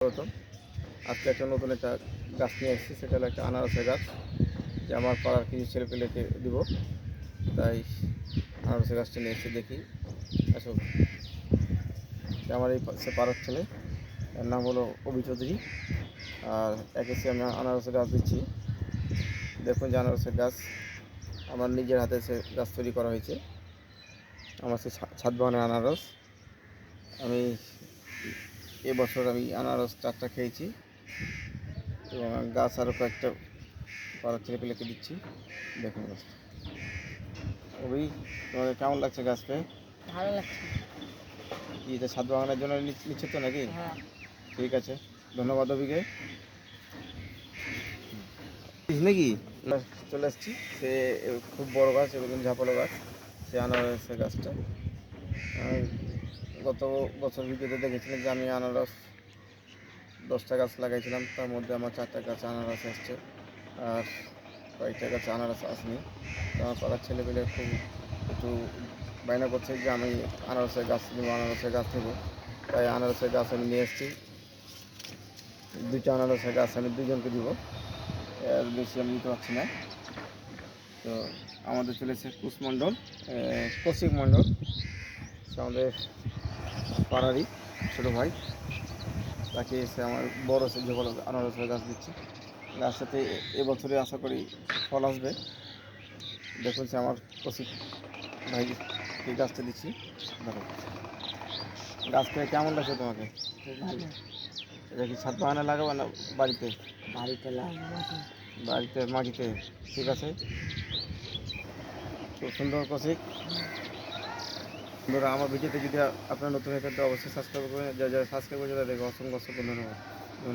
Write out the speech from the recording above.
স্বাগতম। আজকে একটা নতুন একটা গাছ নিয়ে এসেছি, সেটা হলো একটা আনারসের গাছ, যে আমার পাড়ার কিছু ছেলেপেলেকে দিব, তাই আনারসের গাছটা নিয়ে এসে দেখি। আসুন, সে আমার সে পাড়ার ছেলে, এর নাম হলো অভি চৌধুরী। আর একে সে আমি আনারসের গাছ দিচ্ছি। দেখুন যে আনারসের গাছ আমার নিজের হাতে সে গাছ তৈরি করা হয়েছে। আমার সে ছাদ বাগানের আনারস। আমি এবছর আনারস 4টা খেয়েছি, এবং গাছ আরও কয়েকটা পাড়ার ছেলেপেলেকে দিচ্ছি। দেখুন গাছটা। ওই তোমাকে কেমন লাগছে গাছ পেয়ে? ভালো লাগছে। কি এটা ছাদ বাগানের জন্য নিচ্ছে তো নাকি? হ্যাঁ। ঠিক আছে, ধন্যবাদ অভিকে। নাকি চলে আসছি, সে খুব বড় গাছ এবং ঝাপালো গাছ, সে আনারসের গাছটা। গত বছর ভিডিওতে দেখেছিলেন যে আমি আনারস 10টা গাছ লাগাইছিলাম, তার মধ্যে আমার 4টা গাছ আনারস আসছে, আর কয়েকটা গাছে আনারস আসেনি। তো আমার পাড়ার ছেলেপেলে খুব একটু বায়না করছে যে আমি আনারসের গাছ নেবো। তাই আনারসের গাছ আমি নিয়ে এসেছি। 2টা আনারসের গাছ আমি 2জনকে দিব, এর বেশি আমি নিতে পারছি না। তো আমাদের চলেছে কুশমণ্ডল, কৌশিক মণ্ডল, সে আমাদের পাড়ারই ছোটো ভাই। তাকে এসে আমার বড় সে যে বড় আনারসের গাছ দিচ্ছি। গাছটাতে এবছরে আশা করি ফল আসবে। দেখুন সে আমার কৌশিক ভাইকে গাছটা দিচ্ছি। দেখো গাছ পেয়ে কেমন লাগছে তোমাকে? খুব ভালো। এটা কি ছাদ বাগানে লাগাবো না বাড়িতে? বাড়িতে লাগাবো। বাড়িতে মাটিতে? ঠিক আছে, খুব সুন্দর কৌশিক। বন্ধুরা, আমার ভিডিওতে যদি আপনার নতুন হয়ে থাকলে অবশ্যই সাবস্ক্রাইব করবেন। যারা সাবস্ক্রাইব করেছে তাদেরকে অসংখ্য অসংখ্য ধন্যবাদ।